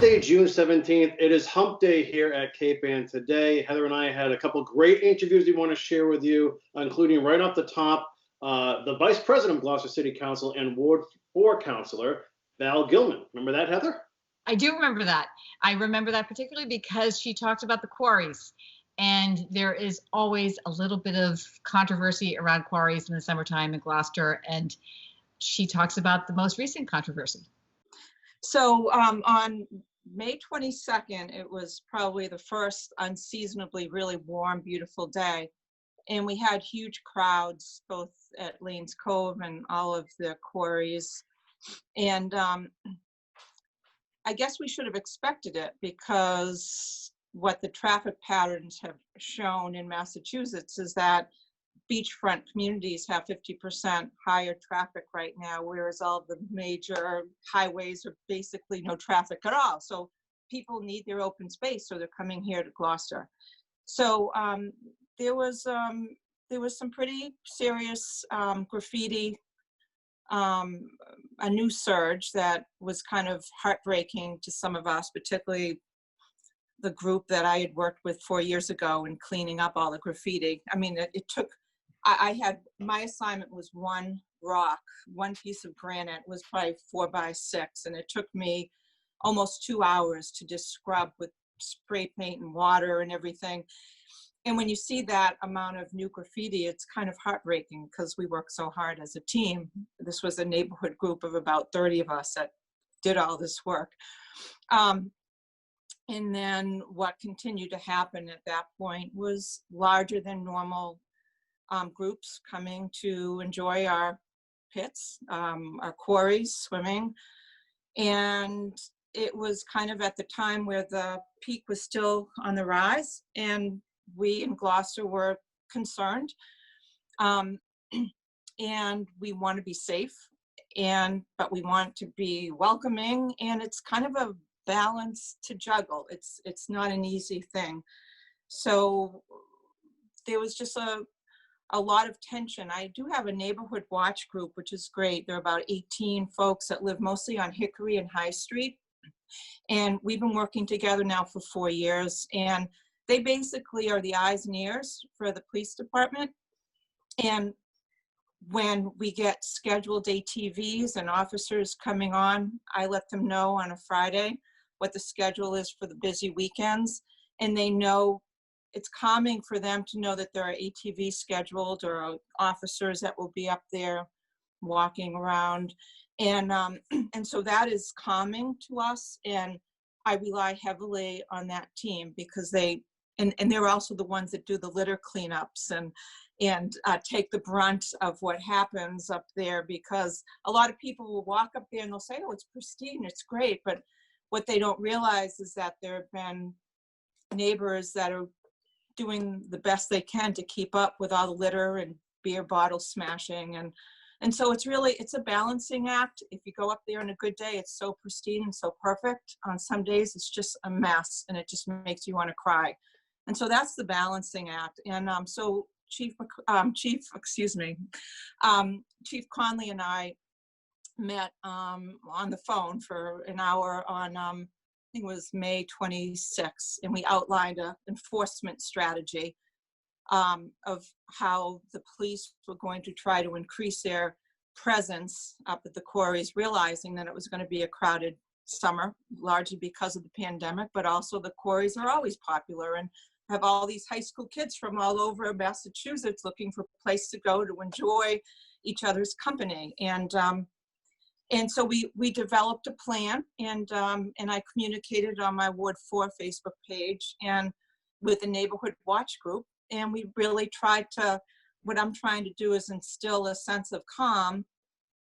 Wednesday, June 17th. It is hump day here at Cape Ann today. Heather and I had a couple great interviews we want to share with you, including right off the top, the Vice President of Gloucester City Council and Ward 4 Councilor, Val Gilman. Remember that, Heather? I do remember that. I remember that particularly because she talked about the quarries. And there is always a little bit of controversy around quarries in the summertime in Gloucester. And she talks about the most recent controversy. So on May 22nd, it was probably the first unseasonably really warm, beautiful day. And we had huge crowds, both at Lane's Cove and all of the quarries. And I guess we should have expected it, because what the traffic patterns have shown in Massachusetts is that beachfront communities have 50% higher traffic right now, whereas all the major highways are basically no traffic at all. So people need their open space, so they're coming here to Gloucester. So there was some pretty serious graffiti, a new surge that was kind of heartbreaking to some of us, particularly the group that I had worked with 4 years ago in cleaning up all the graffiti. I mean, it took, my assignment was one rock, one piece of granite was probably 4 by 6, and it took me almost 2 hours to just scrub with spray paint and water and everything. And when you see that amount of new graffiti, it's kind of heartbreaking, because we work so hard as a team. This was a neighborhood group of about 30 of us that did all this work. And then what continued to happen at that point was larger than normal groups coming to enjoy our pits, our quarries, swimming. And it was kind of at the time where the peak was still on the rise, and we in Gloucester were concerned. And we want to be safe, but we want to be welcoming, and it's kind of a balance to juggle. It's not an easy thing. So there was just a lot of tension. I do have a neighborhood watch group, which is great. There are about 18 folks that live mostly on Hickory and High Street. And we've been working together now for 4 years. And they basically are the eyes and ears for the police department. And when we get scheduled ATVs and officers coming on, I let them know on a Friday what the schedule is for the busy weekends. And they know, it's calming for them to know that there are ATVs scheduled or officers that will be up there walking around. And so that is calming to us. And I rely heavily on that team, because and they're also the ones that do the litter cleanups and take the brunt of what happens up there, because a lot of people will walk up there and they'll say, oh, it's pristine, it's great. But what they don't realize is that there have been neighbors that are doing the best they can to keep up with all the litter and beer bottle smashing. And so it's a balancing act. If you go up there on a good day, it's so pristine and so perfect. On some days, it's just a mess, and it just makes you want to cry. And so that's the balancing act. And so Chief Conley and I met on the phone for an hour on, I think it was May 26th, and we outlined an enforcement strategy of how the police were going to try to increase their presence up at the quarries, realizing that it was going to be a crowded summer, largely because of the pandemic, but also the quarries are always popular and have all these high school kids from all over Massachusetts looking for a place to go to enjoy each other's company. And so we developed a plan, and I communicated on my Ward 4 Facebook page and with the neighborhood watch group. And we really tried to, what I'm trying to do is instill a sense of calm,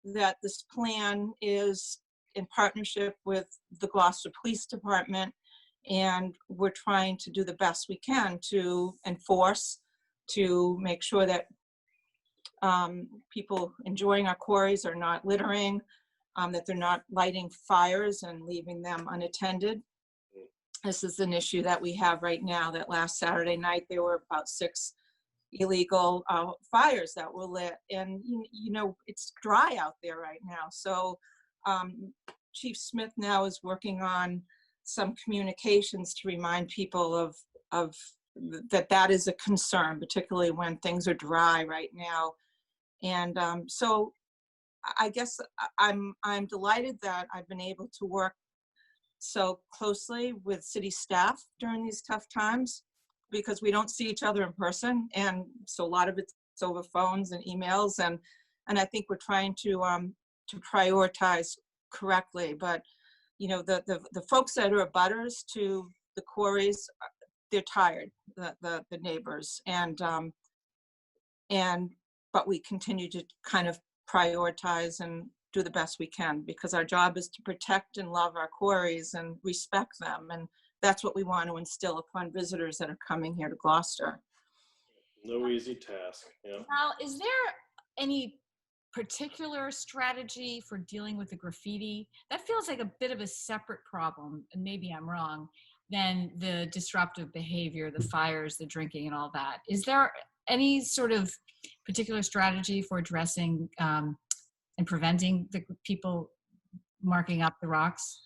that this plan is in partnership with the Gloucester Police Department, and we're trying to do the best we can to enforce, to make sure that people enjoying our quarries are not littering, that they're not lighting fires and leaving them unattended. This is an issue that we have right now, that last Saturday night there were about 6 illegal fires that were lit, and you know, it's dry out there right now. So Chief Smith now is working on some communications to remind people of that is a concern, particularly when things are dry right now. And so I guess I'm delighted that I've been able to work so closely with city staff during these tough times, because we don't see each other in person, and so a lot of it's over phones and emails, and I think we're trying to prioritize correctly. But you know, the folks that are abutters to the quarries, they're tired, the neighbors, and but we continue to kind of prioritize and do the best we can, because our job is to protect and love our quarries and respect them, and that's what we want to instill upon visitors that are coming here to Gloucester. No easy task. Yeah. Now, is there any particular strategy for dealing with the graffiti? That feels like a bit of a separate problem, and maybe I'm wrong, than the disruptive behavior, the fires, the drinking, and all that. Is there any sort of particular strategy for addressing and preventing the people marking up the rocks?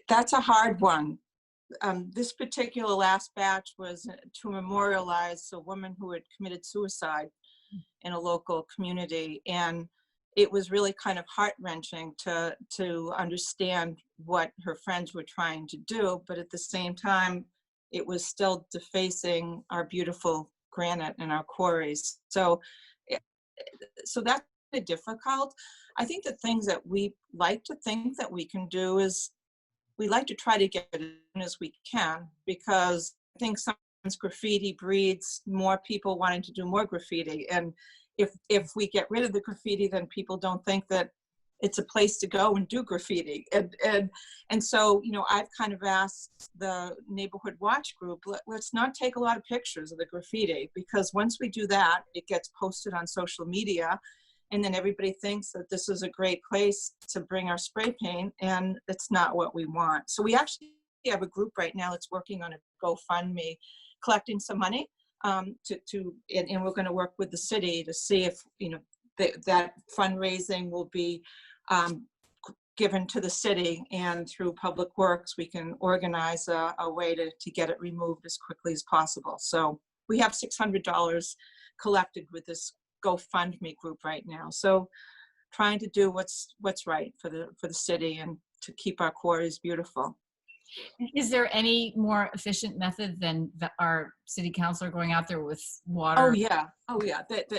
That's a hard one. This particular last batch was to memorialize a woman who had committed suicide in a local community, and it was really kind of heart-wrenching to understand what her friends were trying to do, but at the same time, it was still defacing our beautiful granite and our quarries. So that's difficult. I think the things that we like to think that we can do is we like to try to get it in as we can, because I think sometimes graffiti breeds more people wanting to do more graffiti. And if we get rid of the graffiti, then people don't think that it's a place to go and do graffiti. And so, you know, I've kind of asked the neighborhood watch group, let's not take a lot of pictures of the graffiti, because once we do that, it gets posted on social media, and then everybody thinks that this is a great place to bring our spray paint, and it's not what we want. So we actually have a group right now that's working on a GoFundMe, collecting some money, and we're going to work with the city to see if, you know, that fundraising will be given to the city, and through Public Works, we can organize a way to get it removed as quickly as possible. So we have $600 collected with this GoFundMe group right now. So trying to do what's right for the city and to keep our quarries beautiful. Is there any more efficient method than our city councilor going out there with water? Oh yeah.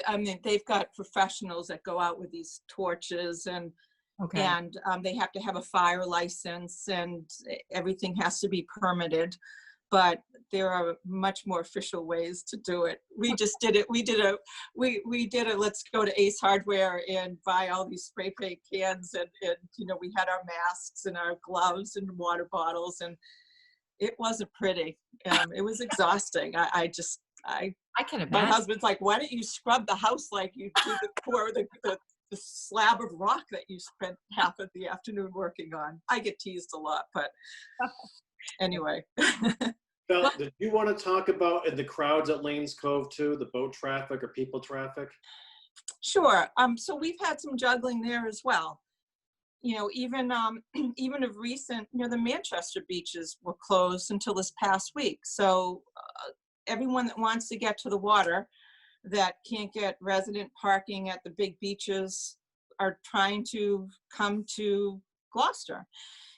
I mean, they've got professionals that go out with these torches, and okay. And they have to have a fire license, and everything has to be permitted. But there are much more official ways to do it. We just did it. We did a let's go to Ace Hardware and buy all these spray paint cans, and you know, we had our masks and our gloves and water bottles, and it wasn't pretty. It was exhausting. I can imagine. My husband's like, why don't you scrub the house like you do the slab of rock that you spent half of the afternoon working on? I get teased a lot, but anyway. Val, did you want to talk about the crowds at Lanes Cove too, the boat traffic or people traffic? Sure. So we've had some juggling there as well. You know, even of recent, you know, the Manchester beaches were closed until this past week. So everyone that wants to get to the water that can't get resident parking at the big beaches are trying to come to Gloucester.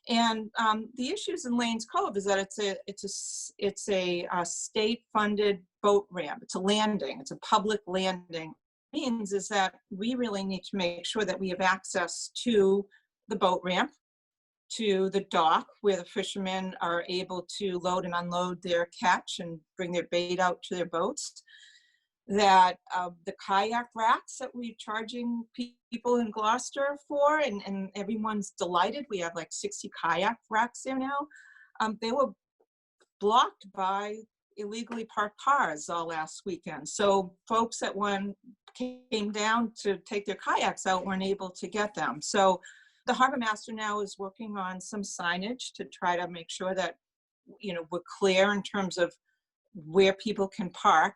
And the issues in Lanes Cove is that it's a state-funded boat ramp. It's a landing. It's a public landing. What it means is that we really need to make sure that we have access to the boat ramp, to the dock where the fishermen are able to load and unload their catch and bring their bait out to their boats. That the kayak racks that we're charging people in Gloucester for, and everyone's delighted. We have like 60 kayak racks there now. They were blocked by illegally parked cars all last weekend. So folks that came down to take their kayaks out weren't able to get them. So the harbor master now is working on some signage to try to make sure that, you know, we're clear in terms of where people can park.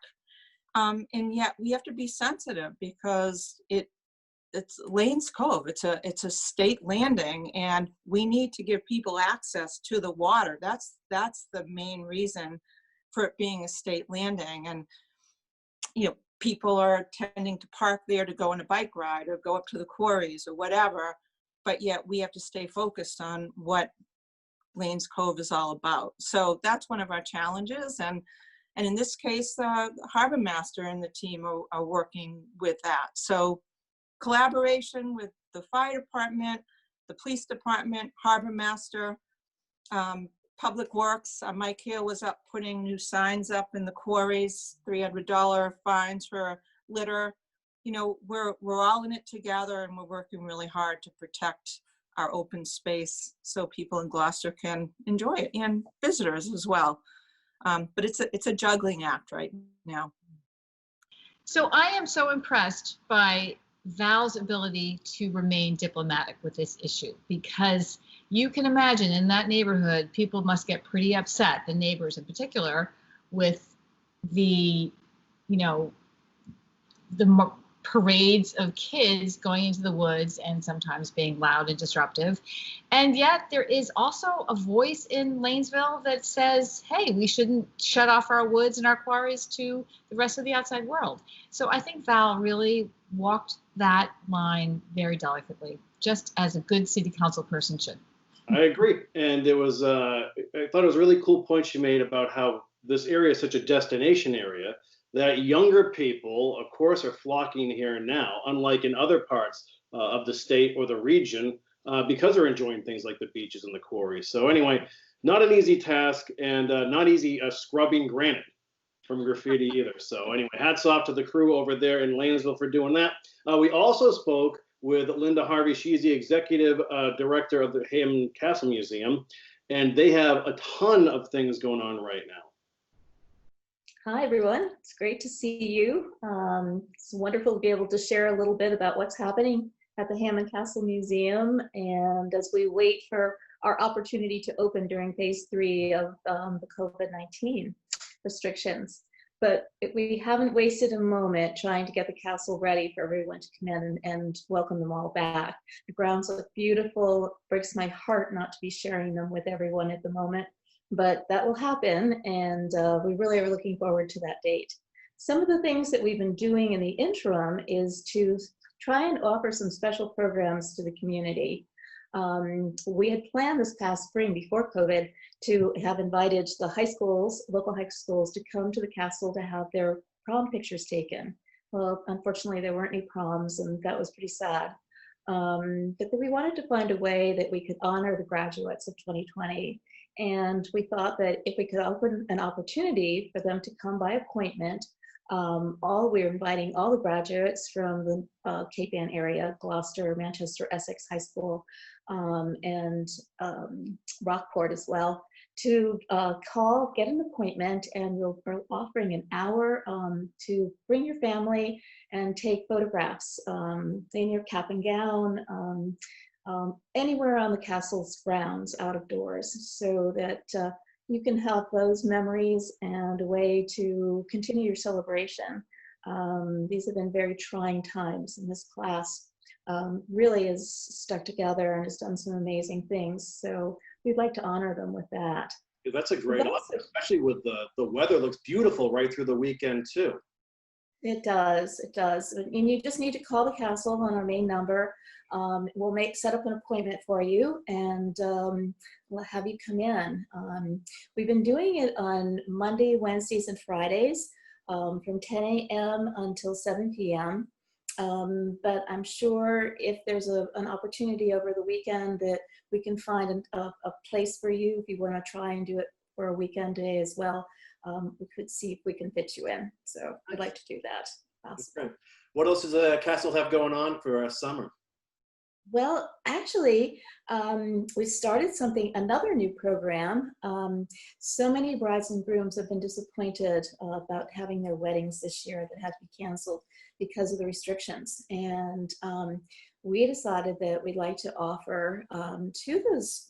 And yet we have to be sensitive, because it's Lane's Cove. It's a state landing, and we need to give people access to the water. That's the main reason for it being a state landing. And people are tending to park there to go on a bike ride or go up to the quarries or whatever, but yet we have to stay focused on what Lane's Cove is all about. So that's one of our challenges, and in this case, the harbor master and the team are working with that. So collaboration with the fire department, the police department, harbor master, public works. Mike Hale was up putting new signs up in the quarries, $300 fines for litter. We're all in it together, and we're working really hard to protect our open space so people in Gloucester can enjoy it, and visitors as well. But it's a juggling act right now. So I am so impressed by Val's ability to remain diplomatic with this issue, because you can imagine in that neighborhood, people must get pretty upset, the neighbors in particular, with the parades of kids going into the woods and sometimes being loud and disruptive. And yet there is also a voice in Lanesville that says, hey, we shouldn't shut off our woods and our quarries to the rest of the outside world. So I think Val really walked that line very delicately, just as a good city council person should. I agree. And it was, I thought it was a really cool point she made about how this area is such a destination area that younger people, of course, are flocking here now, unlike in other parts of the state or the region, because they're enjoying things like the beaches and the quarries. So anyway, not an easy task, and not easy scrubbing granite from graffiti either. So anyway, hats off to the crew over there in Lanesville for doing that. We also spoke with Linda Harvey. She's the executive director of the Hammond Castle Museum, and they have a ton of things going on right now. Hi, everyone. It's great to see you. It's wonderful to be able to share a little bit about what's happening at the Hammond Castle Museum, and as we wait for our opportunity to open during phase 3 of the COVID-19 restrictions. But we haven't wasted a moment trying to get the castle ready for everyone to come in and welcome them all back. The grounds look beautiful. It breaks my heart not to be sharing them with everyone at the moment, but that will happen, and we really are looking forward to that date. Some of the things that we've been doing in the interim is to try and offer some special programs to the community. We had planned this past spring, before COVID, to have invited the high schools, local high schools, to come to the castle to have their prom pictures taken. Well, unfortunately, there weren't any proms, and that was pretty sad. But we wanted to find a way that we could honor the graduates of 2020. And we thought that if we could open an opportunity for them to come by appointment, we're inviting all the graduates from the Cape Ann area, Gloucester, Manchester, Essex High School, and Rockport as well, to get an appointment, and we're offering an hour to bring your family and take photographs in your cap and gown, anywhere on the castle's grounds out of doors, so that you can have those memories and a way to continue your celebration. These have been very trying times, and this class really is stuck together and has done some amazing things. So we'd like to honor them with that. Yeah, that's a great option, especially with the weather. Looks beautiful right through the weekend too. It does, and you just need to call the castle on our main number. We'll set up an appointment for you, and we'll have you come in. We've been doing it on Monday, Wednesdays, and Fridays from 10 a.m. until 7 p.m. But I'm sure if there's an opportunity over the weekend that we can find a place for you, if you want to try and do it for a weekend day as well, we could see if we can fit you in. So I'd like to do that. Okay. What else does the castle have going on for summer? Well, actually, we started another new program. So many brides and grooms have been disappointed about having their weddings this year that had to be canceled because of the restrictions. And we decided that we'd like to offer to those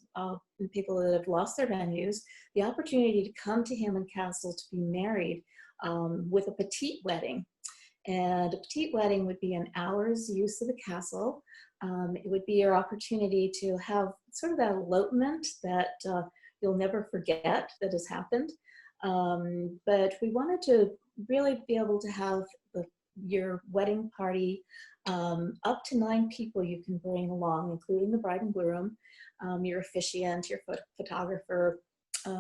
people that have lost their venues the opportunity to come to Hammond Castle to be married with a petite wedding. And a petite wedding would be an hour's use of the castle. It would be your opportunity to have sort of that elopement that you'll never forget that has happened. But we wanted to really be able to have your wedding party up to 9 people you can bring along, including the bride and groom, your officiant, your photographer,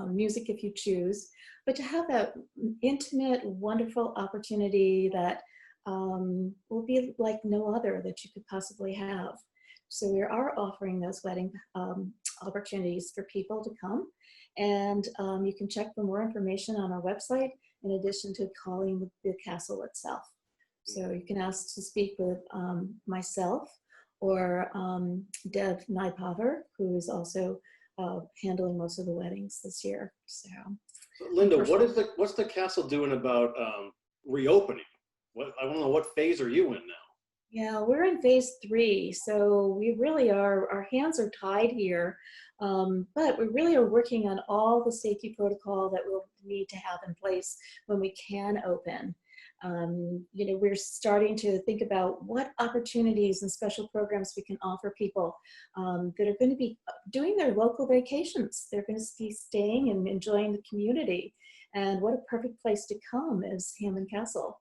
music if you choose, but to have that intimate, wonderful opportunity that will be like no other that you could possibly have. So we are offering those wedding opportunities for people to come, and you can check for more information on our website, in addition to calling the castle itself. So you can ask to speak with myself or Deb Nypaver, who is also handling most of the weddings this year. So Linda, what's the castle doing about reopening? I don't know, what phase are you in now? Yeah, we're in phase 3, so we really are, our hands are tied here, but we really are working on all the safety protocol that we'll need to have in place when we can open. You know, we're starting to think about what opportunities and special programs we can offer people that are going to be doing their local vacations. They're going to be staying and enjoying the community, and what a perfect place to come is Hammond Castle.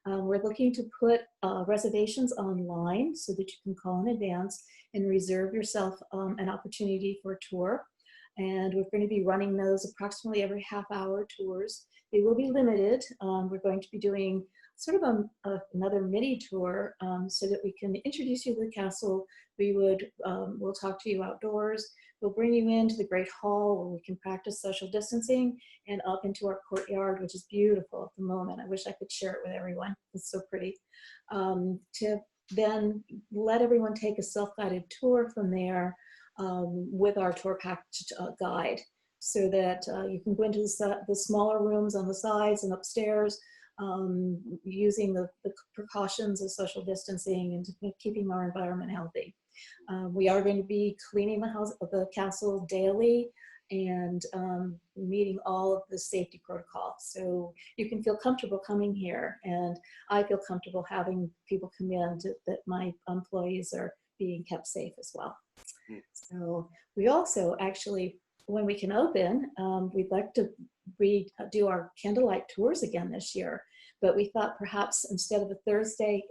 We're looking to put reservations online so that you can call in advance and reserve yourself an opportunity for a tour. And we're going to be running those approximately every half-hour tours. They will be limited. We're going to be doing sort of another mini tour so that we can introduce you to the castle. We'll talk to you outdoors. We'll bring you into the Great Hall where we can practice social distancing, and up into our courtyard, which is beautiful at the moment. I wish I could share it with everyone. It's so pretty. To then let everyone take a self-guided tour from there with our tour package guide, so that you can go into the smaller rooms on the sides and upstairs using the precautions of social distancing and keeping our environment healthy. We are going to be cleaning the castle daily and meeting all of the safety protocols. So you can feel comfortable coming here, and I feel comfortable having people come in that my employees are being kept safe as well. So we also actually, when we can open, we'd like to do our candlelight tours again this year, but we thought perhaps instead of a Thursday,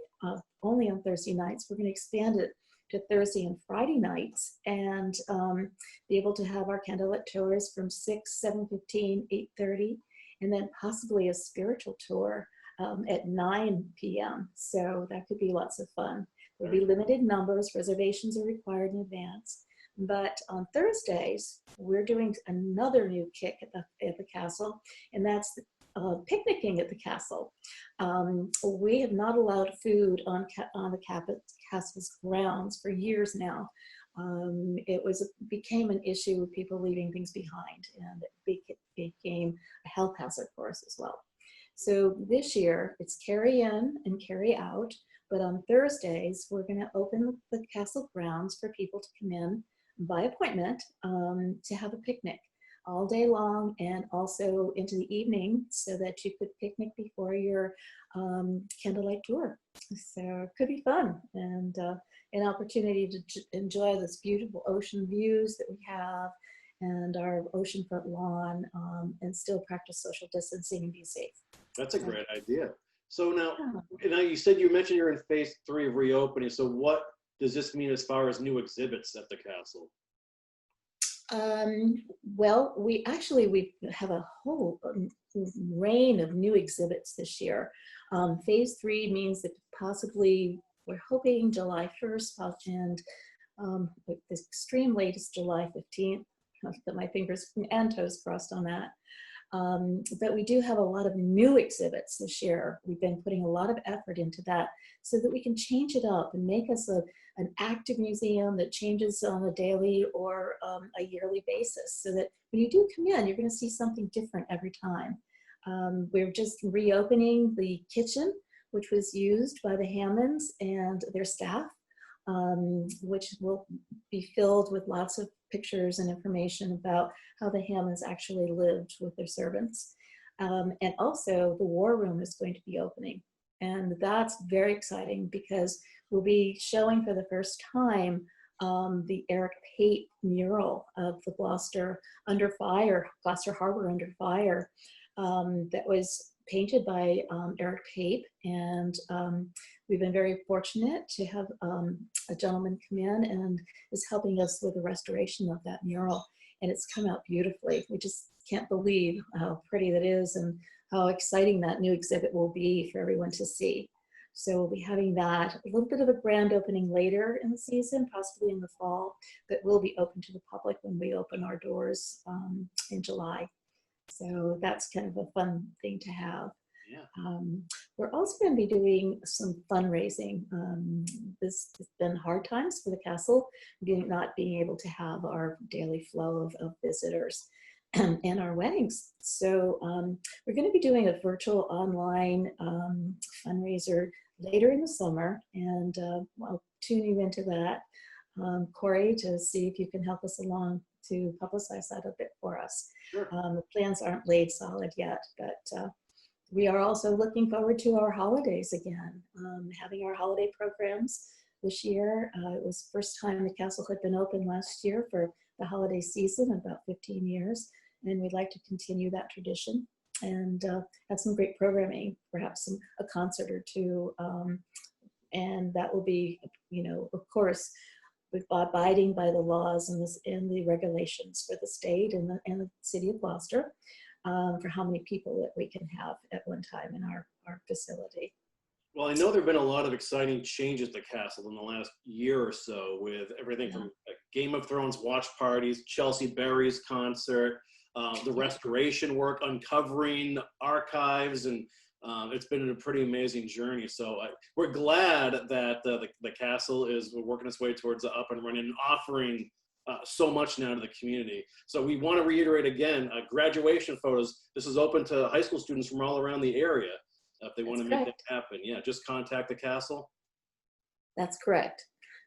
only on Thursday nights, we're going to expand it to Thursday and Friday nights, and be able to have our candlelight tours from 6, 7:15, 8:30, and then possibly a spiritual tour at 9 p.m. So that could be lots of fun. There'll be limited numbers. Reservations are required in advance. But on Thursdays, we're doing another new kick at the castle, and that's picnicking at the castle. We have not allowed food on the castle's grounds for years now. It became an issue with people leaving things behind, and it became a health hazard for us as well. So this year, it's carry in and carry out, but on Thursdays, we're going to open the castle grounds for people to come in by appointment to have a picnic all day long, and also into the evening, so that you could picnic before your candlelight tour. So it could be fun, and an opportunity to enjoy this beautiful ocean views that we have, and our oceanfront lawn, and still practice social distancing and be safe. That's a great idea. So now you mentioned you're in phase 3 of reopening. So what does this mean as far as new exhibits at the castle? Well, we have a whole rain of new exhibits this year. Phase 3 means that possibly we're hoping July 1st, and the extreme latest July 15th. I've got my fingers and toes crossed on that. But we do have a lot of new exhibits this year. We've been putting a lot of effort into that so that we can change it up and make us an active museum that changes on a daily or a yearly basis, so that when you do come in, you're going to see something different every time. We're just reopening the kitchen, which was used by the Hammonds and their staff, which will be filled with lots of pictures and information about how the Hammonds actually lived with their servants. And also the war room is going to be opening. And that's very exciting because we'll be showing for the first time the Eric Pape mural of the Gloucester Under Fire, Gloucester Harbor Under Fire, that was painted by Eric Pape. And we've been very fortunate to have a gentleman come in and is helping us with the restoration of that mural. And it's come out beautifully. We just can't believe how pretty that is and how exciting that new exhibit will be for everyone to see. So we'll be having that, a little bit of a grand opening later in the season, possibly in the fall, but will be open to the public when we open our doors in July. So that's kind of a fun thing to have. Yeah. We're also going to be doing some fundraising. This has been hard times for the castle, not being able to have our daily flow of visitors and our weddings. So we're going to be doing a virtual online fundraiser later in the summer, and I'll tune you into that, Kory, to see if you can help us along to publicize that a bit for us. Sure. The plans aren't laid solid yet, but we are also looking forward to our holidays again, having our holiday programs this year. It was the first time the castle had been open last year for the holiday season, about 15 years, and we'd like to continue that tradition and have some great programming, perhaps a concert or two, and that will be, of course, abiding by the laws and the regulations for the state and the city of Gloucester for how many people that we can have at one time in our facility. Well, I know there have been a lot of exciting changes to Castle in the last year or so, with everything from Game of Thrones watch parties, Chelsea Berry's concert, the restoration work, uncovering archives, and it's been a pretty amazing journey. So we're glad that the castle is working its way towards the up and running and offering so much now to the community. So we want to reiterate again, graduation photos. This is open to high school students from all around the area if they want to make that happen. Yeah, just contact the castle. That's correct.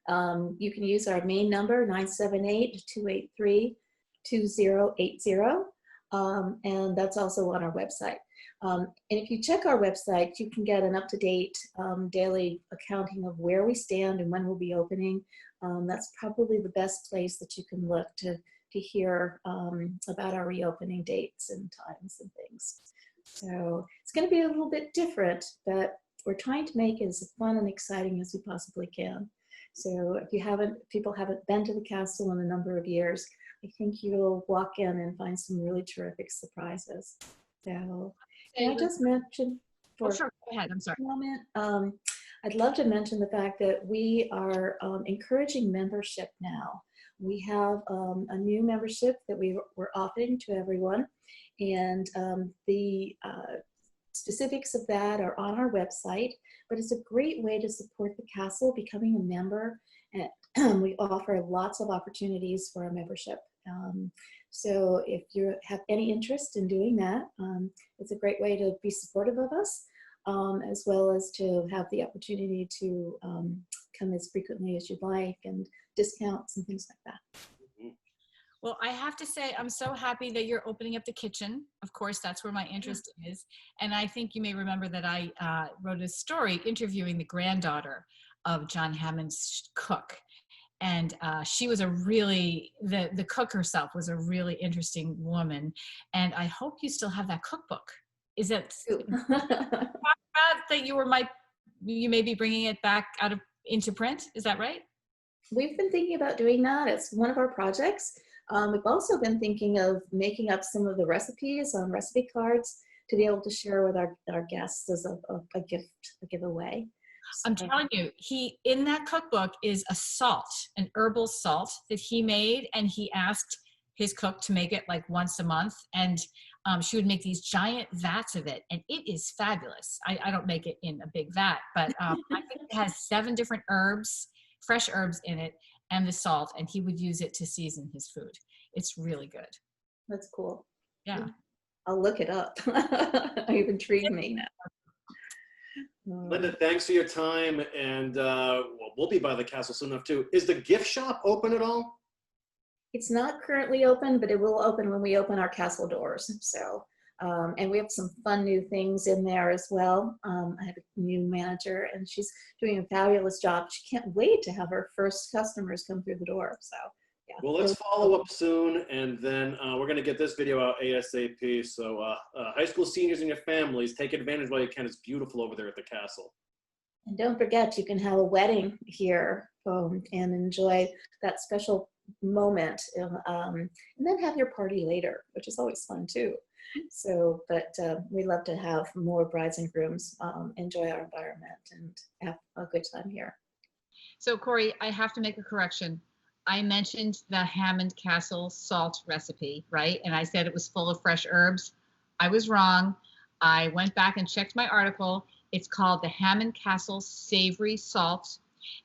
You can use our main number, 978-283-2080. And that's also on our website. And if you check our website, you can get an up-to-date daily accounting of where we stand and when we'll be opening. That's probably the best place that you can look to hear about our reopening dates and times and things. So it's going to be a little bit different, but we're trying to make it as fun and exciting as we possibly can. So if people haven't been to the castle in a number of years, I think you'll walk in and find some really terrific surprises. So can I just mention for sure. Go ahead. I'm sorry. a moment? I'd love to mention the fact that we are encouraging membership now. We have a new membership that we're offering to everyone, and the specifics of that are on our website, but it's a great way to support the castle becoming a member, and we offer lots of opportunities for our membership. So if you have any interest in doing that, it's a great way to be supportive of us, as well as to have the opportunity to come as frequently as you'd like, and discounts and things like that. Well, I have to say, I'm so happy that you're opening up the kitchen. Of course, that's where my interest is. And I think you may remember that I wrote a story interviewing the granddaughter of John Hammond's cook. And she was the cook herself was a really interesting woman. And I hope you still have that cookbook. Is that that you may be bringing it back into print? Is that right? We've been thinking about doing that. It's one of our projects. We've also been thinking of making up some of the recipes on recipe cards to be able to share with our guests as a giveaway. I'm telling you, in that cookbook is a salt, an herbal salt that he made, and he asked his cook to make it like once a month, and she would make these giant vats of it, and it is fabulous. I don't make it in a big vat, but I think it has 7 different herbs, fresh herbs in it, and the salt, and he would use it to season his food. It's really good. That's cool. Yeah. I'll look it up. You've intrigued me now. Linda, thanks for your time, and we'll be by the castle soon enough too. Is the gift shop open at all? It's not currently open, but it will open when we open our castle doors. So And we have some fun new things in there as well. I have a new manager and she's doing a fabulous job. She can't wait to have her first customers come through the door. So yeah. Well, let's follow up soon, and then we're going to get this video out ASAP. So high school seniors and your families, take advantage while you can. It's beautiful over there at the castle. And don't forget, you can have a wedding here and enjoy that special moment, and then have your party later, which is always fun too. So, but we love to have more brides and grooms enjoy our environment and have a good time here. So Kory, I have to make a correction. I mentioned the Hammond Castle salt recipe, right? And I said it was full of fresh herbs. I was wrong. I went back and checked my article. It's called the Hammond Castle Savory Salt.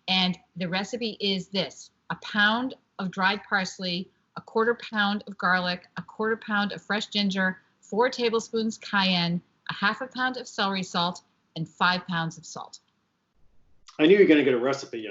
And the recipe is this: a pound of dried parsley, a 1/4 pound of garlic, a 1/4 pound of fresh ginger, 4 tablespoons cayenne, a 1/2 pound of celery salt, and 5 pounds of salt. I knew you were going to get a recipe,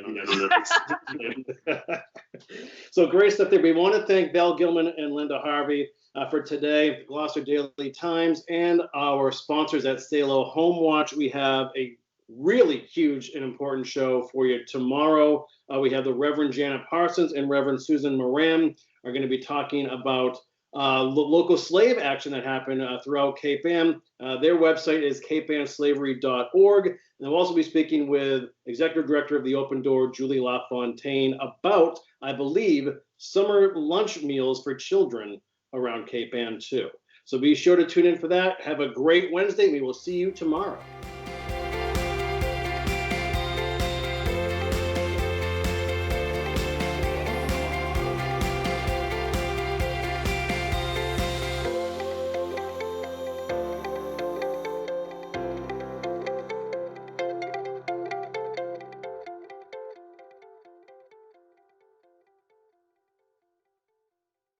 So great stuff there. We want to thank Val Gilman and Linda Harvey for today, Gloucester Daily Times, and our sponsors at Salo Home Watch. We have a really huge and important show for you tomorrow. We have the Reverend Janet Parsons and Reverend Susan Moran are going to be talking about local slave action that happened throughout Cape Ann. Their website is capeannslavery.org. And they'll also be speaking with Executive Director of the Open Door, Julie LaFontaine, about, I believe, summer lunch meals for children around Cape Ann too. So be sure to tune in for that. Have a great Wednesday. We will see you tomorrow.